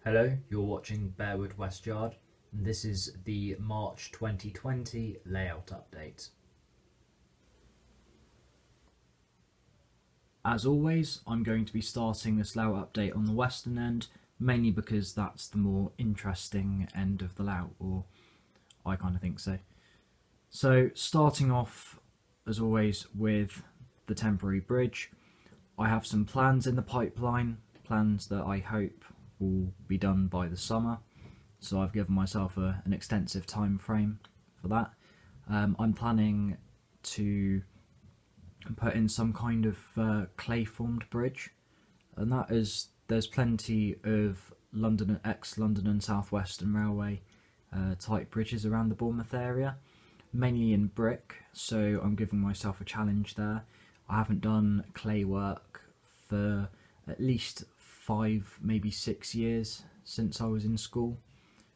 Hello, you're watching Bearwood West Yard, and this is the March 2020 layout update. As always, I'm going to be starting this layout update on the western end, mainly because that's the more interesting end of the layout, or I kind of think so. So starting off, as always, with the temporary bridge, I have some plans in the pipeline, plans that I hope will be done by the summer, so I've given myself an extensive time frame for that. I'm planning to put in some kind of clay formed bridge, and that is, there's plenty of ex-London and South Western Railway type bridges around the Bournemouth area, mainly in brick, so I'm giving myself a challenge there. I haven't done clay work for at least 5, maybe 6 years since I was in school,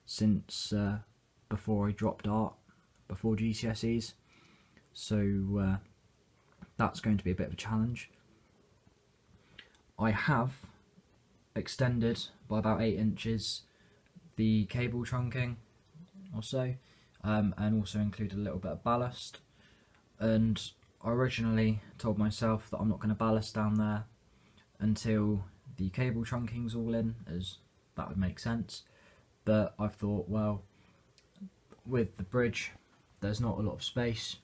since before I dropped art, before GCSEs, so that's going to be a bit of a challenge. I have extended by about 8 inches the cable trunking or so, and also included a little bit of ballast, and I originally told myself that I'm not going to ballast down there until the cable trunking's all in, as that would make sense, but I've thought, well, with the bridge there's not a lot of space,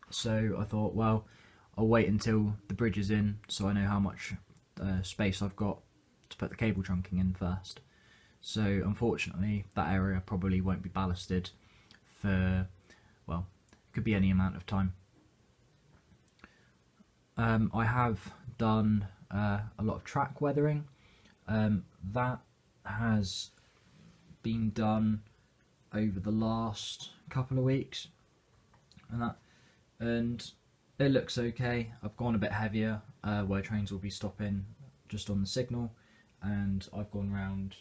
so I thought, well, I'll wait until the bridge is in so I know how much space I've got to put the cable trunking in first. So unfortunately that area probably won't be ballasted for, well, it could be any amount of time. I have done a lot of track weathering. That has been done over the last couple of weeks, and it looks okay. I've gone a bit heavier where trains will be stopping just on the signal, and I've gone round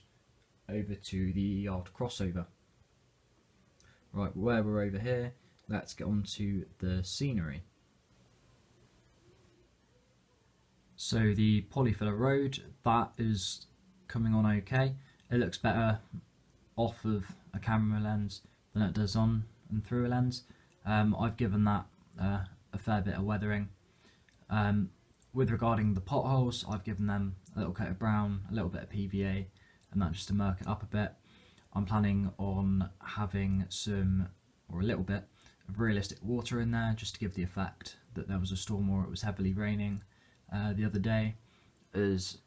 over to the yard crossover. Right, where we're over here, let's get on to the scenery. So the polyfiller road, that is coming on okay. It looks better off of a camera lens than it does on and through a lens. I've given that a fair bit of weathering. With regarding the potholes, I've given them a little coat of brown, a little bit of PVA, and that just to murk it up a bit. I'm planning on having some, or a little bit, of realistic water in there, just to give the effect that there was a storm or it was heavily raining the other day, as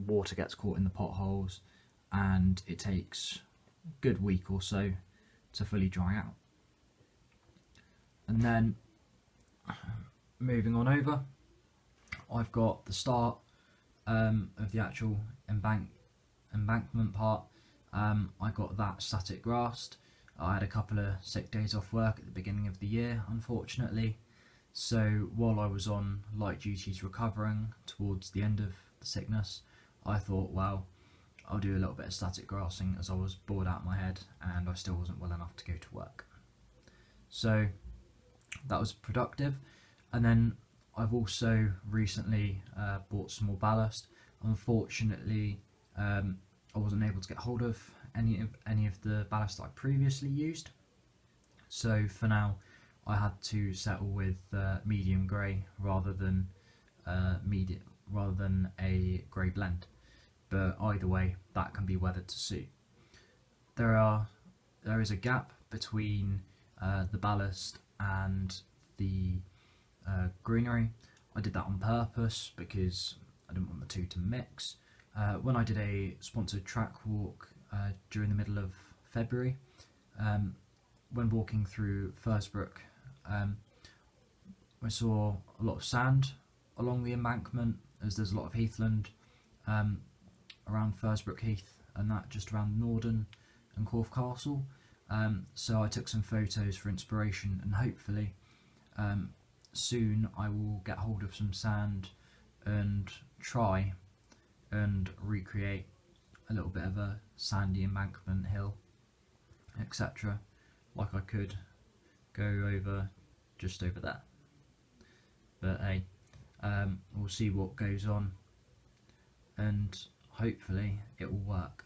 water gets caught in the potholes and it takes a good week or so to fully dry out. And then moving on over, I've got the start of the actual embankment part. I got that static grassed. I had a couple of sick days off work at the beginning of the year, unfortunately, so while I was on light duties recovering towards the end of the sickness, I thought, well, I'll do a little bit of static grassing, as I was bored out of my head and I still wasn't well enough to go to work. So that was productive. And then I've also recently bought some more ballast. Unfortunately, I wasn't able to get hold of any of the ballast that I previously used, so for now I had to settle with medium grey rather than a grey blend. But either way, that can be weathered to suit. There is a gap between the ballast and the greenery. I did that on purpose because I didn't want the two to mix. When I did a sponsored track walk during the middle of February, when walking through Fursbrook, I saw a lot of sand along the embankment, as there's a lot of heathland around Fursbrook Heath, and that just around Norden and Corfe Castle. So I took some photos for inspiration, and hopefully soon I will get hold of some sand and try and recreate a little bit of a sandy embankment hill, etc., like I could go over just over there. But hey, we'll see what goes on, and hopefully it will work.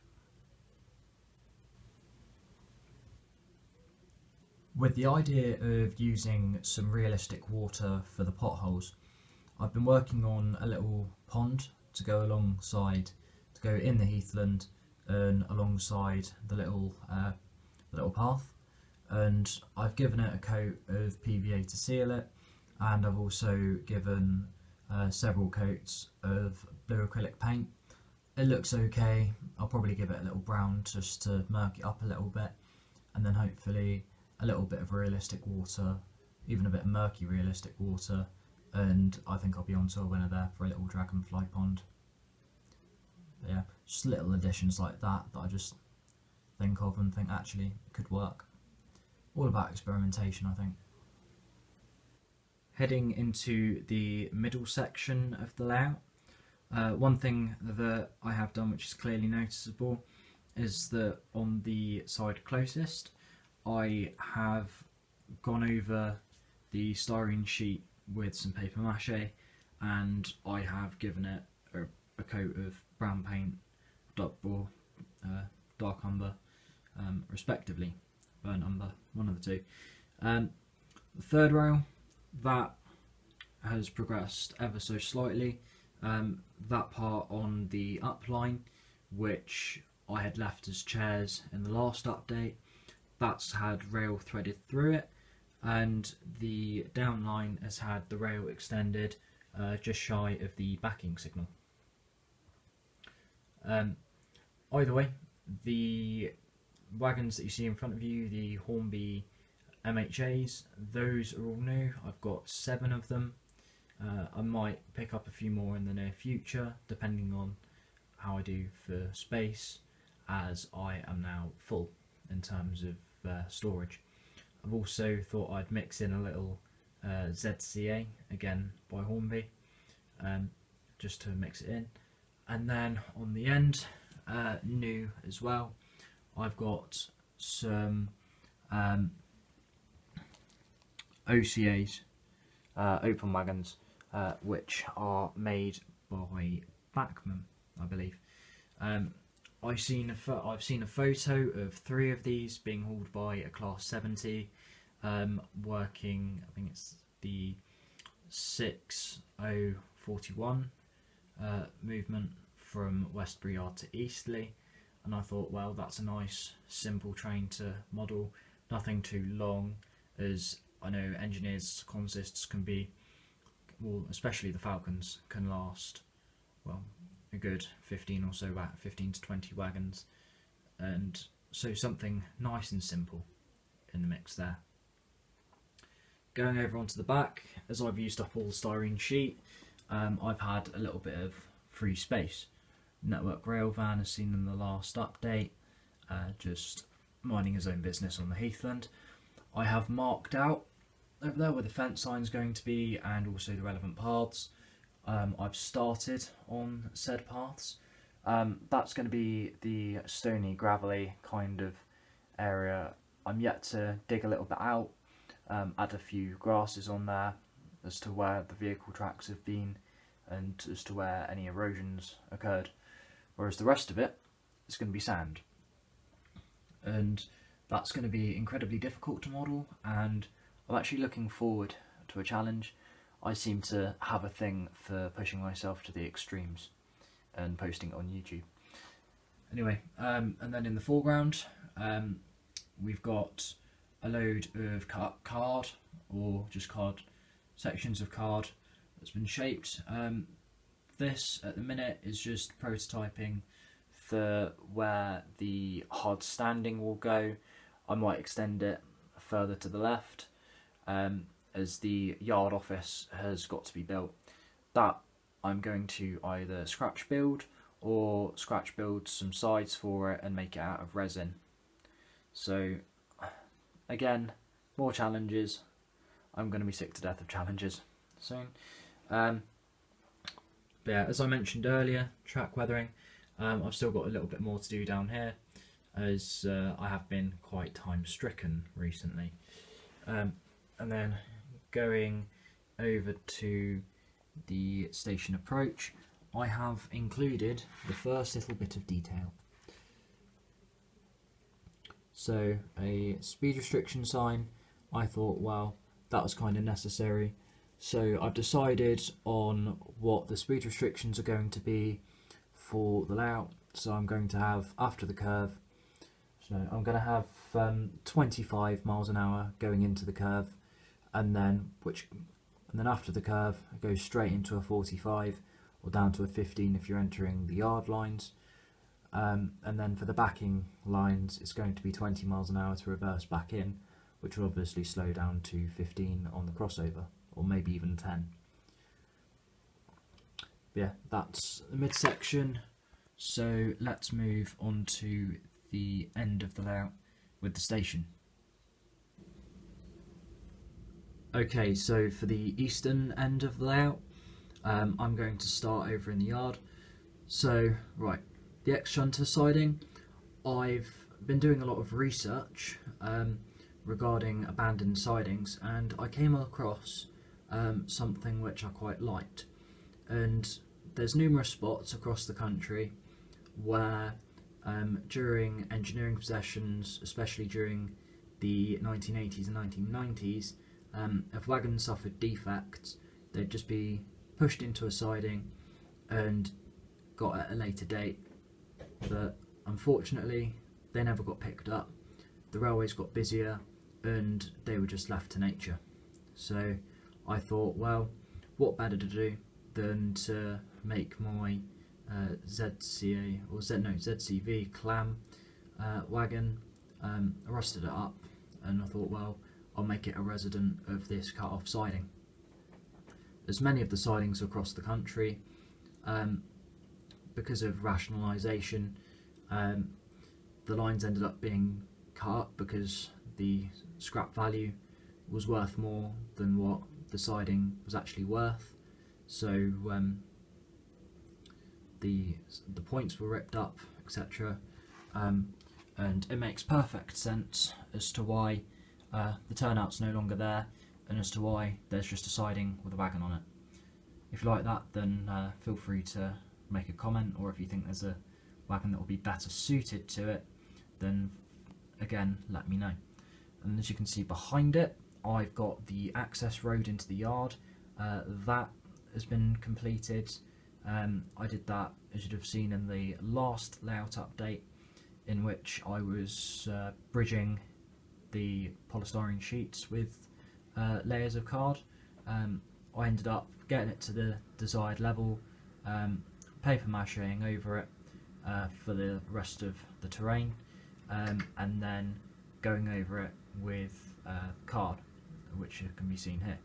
With the idea of using some realistic water for the potholes, I've been working on a little pond to go in the heathland and alongside the little path, and I've given it a coat of PVA to seal it, and I've also given several coats of blue acrylic paint. It looks okay. I'll probably give it a little brown just to murk it up a little bit, and then hopefully a little bit of realistic water, even a bit murky realistic water, and I think I'll be onto a winner there for a little dragonfly pond. But yeah, just little additions like that I just think of and think actually could work. All about experimentation, I think. Heading into the middle section of the layout, one thing that I have done which is clearly noticeable is that on the side closest I have gone over the styrene sheet with some paper mache, and I have given it a coat of brown paint, dark umber, respectively, burnt umber, one of the two. The third rail, that has progressed ever so slightly. That part on the up line, which I had left as chairs in the last update, that's had rail threaded through it, and the down line has had the rail extended just shy of the backing signal. Either way, the wagons that you see in front of you, the Hornby MHAs, those are all new. I've got 7 of them. I might pick up a few more in the near future, depending on how I do for space, as I am now full in terms of storage. I've also thought I'd mix in a little ZCA, again by Hornby, just to mix it in. And then on the end, new as well, I've got some OCAs, open wagons, which are made by Bachmann, I believe. I've seen a photo of 3 of these being hauled by a Class 70, working, I think it's the 6041 movement from Westbury Yard to Eastleigh, and I thought, well, that's a nice simple train to model, nothing too long, as I know engineers' consists can be, well, especially the Falcons, can last, well, a good 15 or so, 15 to 20 wagons, and so something nice and simple in the mix there. Going over onto the back, as I've used up all the styrene sheet, I've had a little bit of free space. Network rail van as seen in the last update, just minding his own business on the heathland. I have marked out over there where the fence line's going to be, and also the relevant paths. I've started on said paths. That's going to be the stony, gravelly kind of area. I'm yet to dig a little bit out, add a few grasses on there as to where the vehicle tracks have been and as to where any erosions occurred, whereas the rest of it is going to be sand, and that's going to be incredibly difficult to model, and I'm actually looking forward to a challenge. I seem to have a thing for pushing myself to the extremes and posting it on YouTube. Anyway, and then in the foreground, we've got a load of card, or just card, sections of card that's been shaped. This at the minute is just prototyping for where the hard standing will go. I might extend it further to the left, as the yard office has got to be built. That I'm going to either scratch build or scratch build some sides for it and make it out of resin. So again, more challenges. I'm going to be sick to death of challenges soon. But yeah, as I mentioned earlier, track weathering. I've still got a little bit more to do down here, as I have been quite time stricken recently. And then going over to the station approach, I have included the first little bit of detail. So a speed restriction sign I thought, well, that was kind of necessary. So I've decided on what the speed restrictions are going to be for the layout. So I'm going to have after the curve. So I'm going to have 25 miles an hour going into the curve, and then after the curve it goes straight into a 45 or down to a 15 if you're entering the yard lines. And then for the backing lines, it's going to be 20 miles an hour to reverse back in, which will obviously slow down to 15 on the crossover, or maybe even 10. But yeah, that's the midsection. So let's move on to the end of the layout with the station. Okay, so for the eastern end of the layout, I'm going to start over in the yard. So, right, the ex-shunter siding, I've been doing a lot of research regarding abandoned sidings, and I came across something which I quite liked. And there's numerous spots across the country where during engineering possessions, especially during the 1980s and 1990s, if wagons suffered defects, they'd just be pushed into a siding and got at a later date, but unfortunately they never got picked up. The railways got busier and they were just left to nature. So I thought, well, what better to do than to make my ZCV clam wagon. I rusted it up, and I thought, well, I'll make it a resident of this cut-off siding. As many of the sidings across the country, because of rationalisation, the lines ended up being cut up because the scrap value was worth more than what the siding was actually worth. So the points were ripped up, etc. And it makes perfect sense as to why the turnout's no longer there, and as to why there's just a siding with a wagon on it. If you like that, then feel free to make a comment, or if you think there's a wagon that will be better suited to it, then again, let me know. And as you can see behind it, I've got the access road into the yard. That has been completed. I did that, as you'd have seen in the last layout update, in which I was bridging the polystyrene sheets with layers of card. I ended up getting it to the desired level, paper macheing over it for the rest of the terrain, and then going over it with card, which can be seen here,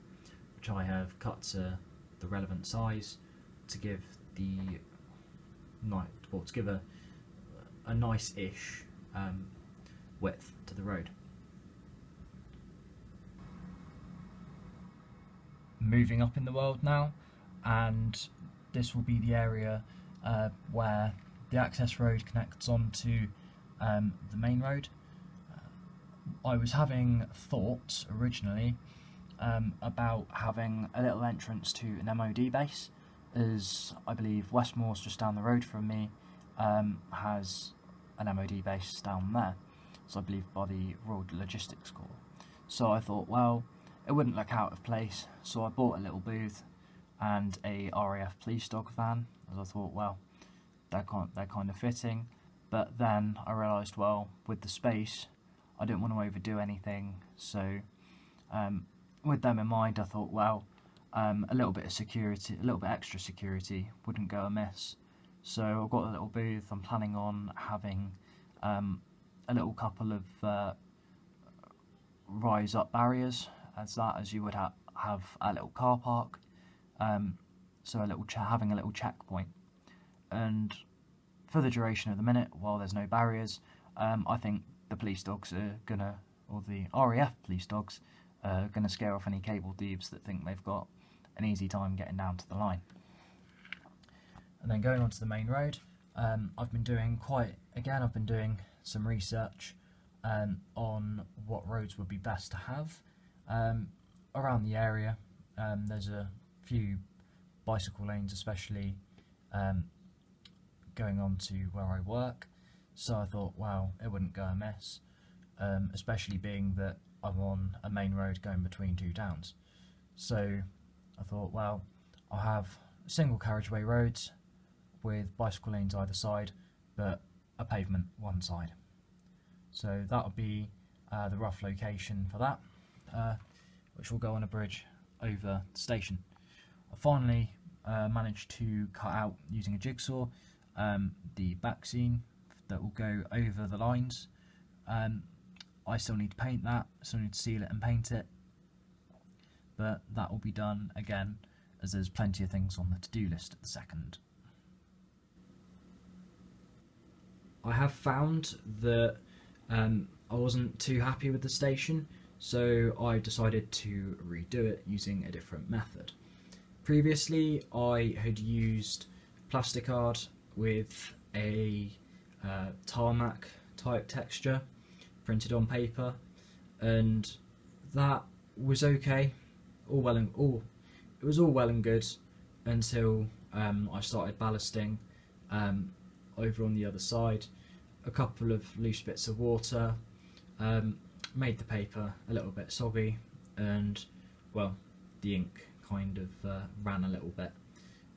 which I have cut to the relevant size to give a nice-ish width to the road. Moving up in the world now, and this will be the area where the access road connects onto the main road. I was having thoughts originally about having a little entrance to an MOD base, as I believe Westmore's just down the road from me has an MOD base down there, so I believe by the Royal Logistics Corps. So I thought, well, it wouldn't look out of place, so I bought a little booth and a RAF police dog van, as I thought, well, they're kind of fitting. But then I realised, well, with the space, I didn't want to overdo anything, so with them in mind, I thought, well, a little bit extra security wouldn't go amiss. So I've got a little booth. I'm planning on having a little couple of rise-up barriers, as you would have a little car park. So having a little checkpoint. And for the duration of the minute, while there's no barriers, I think the police dogs or the RAF police dogs are going to scare off any cable thieves that think they've got an easy time getting down to the line. And then going onto the main road, I've been doing some research on what roads would be best to have around the area. There's a few bicycle lanes, especially going on to where I work, so I thought, well, it wouldn't go amiss, especially being that I'm on a main road going between two towns. So I thought, well, I'll have single carriageway roads with bicycle lanes either side, but a pavement one side. So that'll be the rough location for that, which will go on a bridge over the station. I finally managed to cut out, using a jigsaw, the back scene that will go over the lines. I still need to paint that, still need to seal it and paint it, but that will be done again, as there's plenty of things on the to-do list at the second. I have found that I wasn't too happy with the station, so I decided to redo it using a different method. Previously I had used plastic art with a tarmac type texture printed on paper, and that was okay, it was all well and good until I started ballasting over on the other side. A couple of loose bits of water made the paper a little bit soggy, and well, the ink kind of ran a little bit,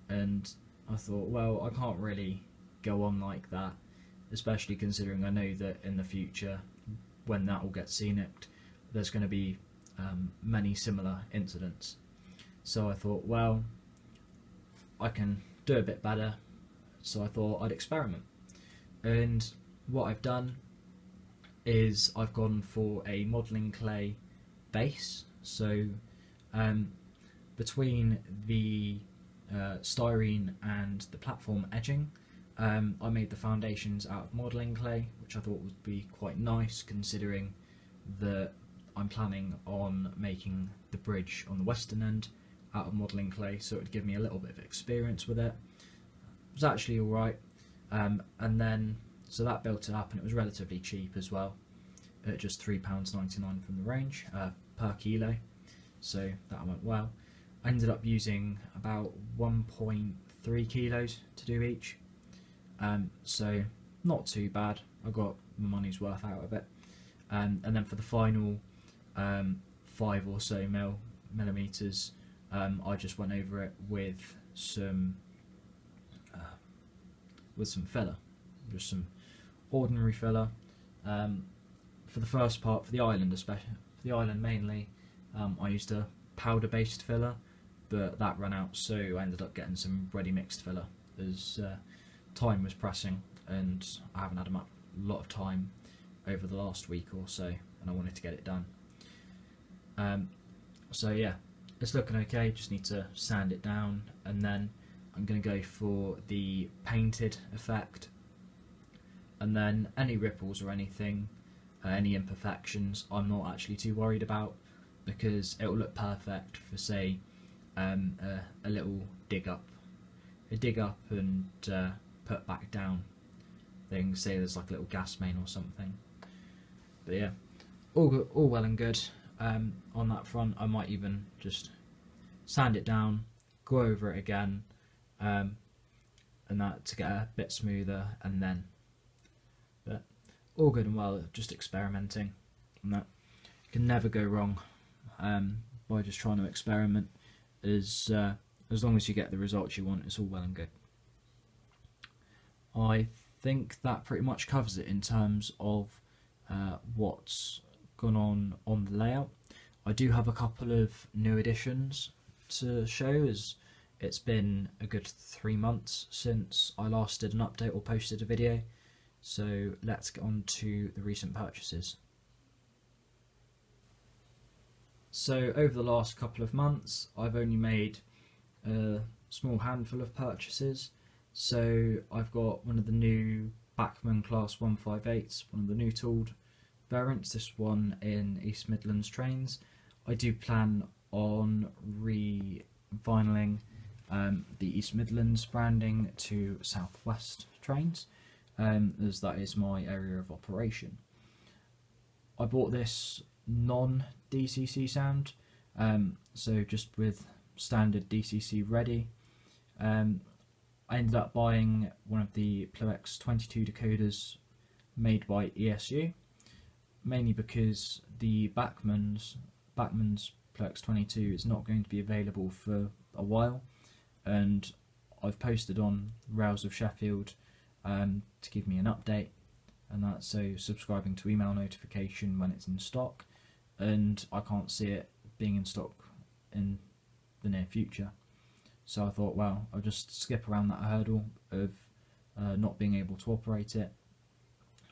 and I thought, well, I can't really go on like that, especially considering I know that in the future, when that all gets scenicked, there's going to be many similar incidents. So I thought, well, I can do a bit better, so I thought I'd experiment. And what I've done is I've gone for a modelling clay base. So between the styrene and the platform edging, I made the foundations out of modelling clay, which I thought would be quite nice considering that I'm planning on making the bridge on the western end out of modelling clay, so it would give me a little bit of experience with it. It was actually alright, and then so that built it up, and it was relatively cheap as well, at just £3.99 from the range per kilo, so that went well. I ended up using about 1.3 kilos to do each, so not too bad. I got my money's worth out of it. And then for the final 5 or so millimeters, I just went over it with some filler, just some ordinary filler. For the first part, for the island especially, for the island mainly, I used a powder-based filler, but that ran out, so I ended up getting some ready mixed filler as time was pressing, and I haven't had a lot of time over the last week or so, and I wanted to get it done. So yeah, it's looking okay, just need to sand it down, and then I'm going to go for the painted effect, and then any ripples or anything, any imperfections, I'm not actually too worried about, because it will look perfect for, say, a little dig up and put back down thing, say there's like a little gas main or something. But yeah, all well and good. On that front, I might even just sand it down, go over it again, and that to get a bit smoother, and then, but all good and well, just experimenting, and that you can never go wrong by just trying to experiment. As long as you get the results you want, it's all well and good. I think that pretty much covers it in terms of what's gone on the layout. I do have a couple of new additions to show, as it's been a good 3 months since I last did an update or posted a video, so let's get on to the recent purchases. So over the last couple of months I've only made a small handful of purchases. So I've got one of the new Bachmann Class 158s, one of the new tooled variants, this one in East Midlands trains. I do plan on re-vinyling the East Midlands branding to South West trains, as that is my area of operation. I bought this non-DCC sound, so just with standard DCC ready. I ended up buying one of the Ploex 22 decoders made by ESU. mainly because the Backman's Plex 22 is not going to be available for a while, and I've posted on Rails of Sheffield to give me an update, and that's so subscribing to email notification when it's in stock, and I can't see it being in stock in the near future. So I thought, well, I'll just skip around that hurdle of not being able to operate it.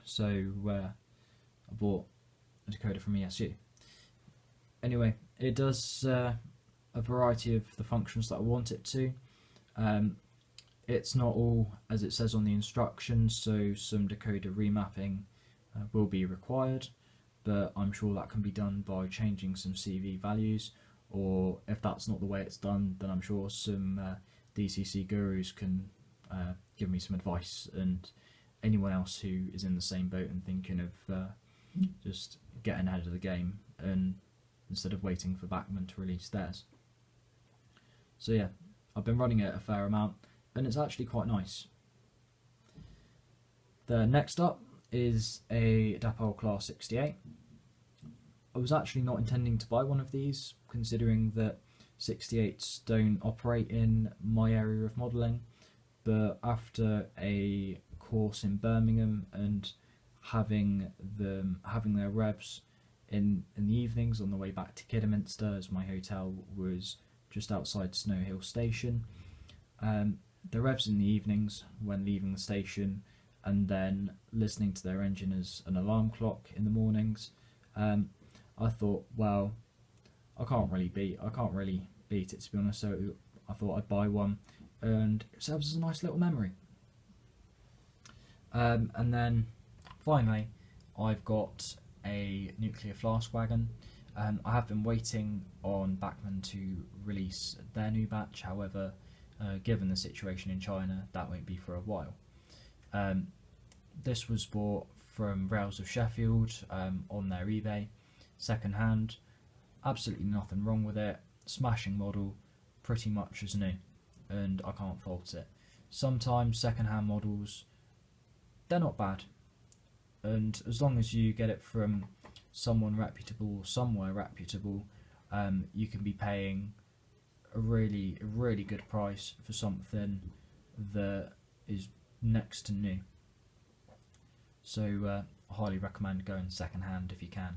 So I bought a decoder from ESU. Anyway, it does a variety of the functions that I want it to. It's not all as it says on the instructions, so some decoder remapping will be required, but I'm sure that can be done by changing some CV values, or if that's not the way it's done, then I'm sure some DCC gurus can give me some advice, and anyone else who is in the same boat and thinking of just getting ahead of the game and instead of waiting for Backman to release theirs. So yeah, I've been running it a fair amount, and it's actually quite nice. The next up is a Dapol Class 68. I was actually not intending to buy one of these, considering that 68s don't operate in my area of modelling, but after a course in Birmingham and having their revs in the evenings on the way back to Kidderminster, as my hotel was just outside Snow Hill Station, the revs in the evenings when leaving the station, and then listening to their engine as an alarm clock in the mornings, I thought, well, I can't really beat it, to be honest. So I thought I'd buy one, and it serves as a nice little memory. And then finally, I've got a nuclear flask wagon. I have been waiting on Backman to release their new batch. However, given the situation in China, that won't be for a while. This was bought from Rails of Sheffield on their eBay, second hand. Absolutely nothing wrong with it. Smashing model, pretty much as new, and I can't fault it. Sometimes second hand models, they're not bad, and as long as you get it from someone reputable, somewhere reputable, you can be paying a really good price for something that is next to new. So I highly recommend going second hand if you can.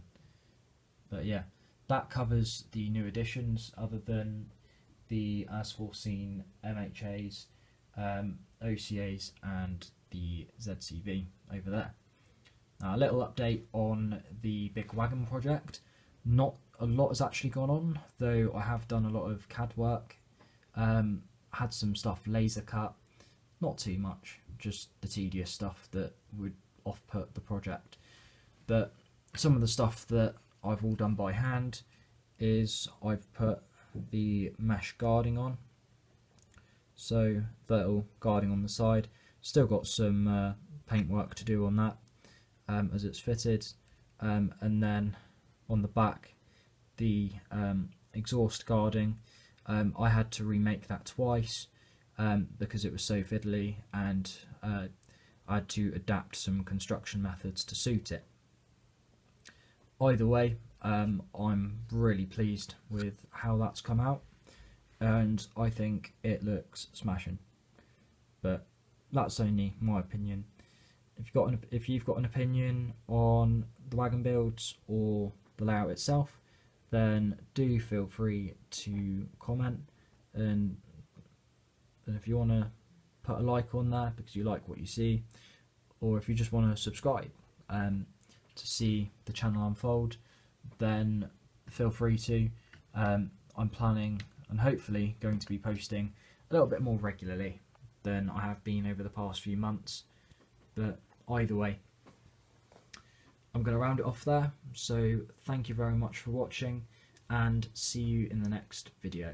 But yeah, that covers the new additions, other than the as foreseen MHAs, OCAs and the ZCV over there. Now, a little update on the big wagon project. Not a lot has actually gone on, though I have done a lot of CAD work, had some stuff laser cut, not too much, just the tedious stuff that would off-put the project. But some of the stuff that I've all done by hand is I've put the mesh guarding on, so the little guarding on the side. Still got some paint work to do on that as it's fitted, and then on the back the exhaust guarding, I had to remake that twice because it was so fiddly, and I had to adapt some construction methods to suit it. Either way, I'm really pleased with how that's come out, and I think it looks smashing. But that's only my opinion. If you've got an opinion on the wagon builds or the layout itself, then do feel free to comment, and if you want to put a like on there because you like what you see, or if you just want to subscribe to see the channel unfold, then feel free to. I'm planning and hopefully going to be posting a little bit more regularly than I have been over the past few months, but either way, I'm going to round it off there. So thank you very much for watching, and see you in the next video.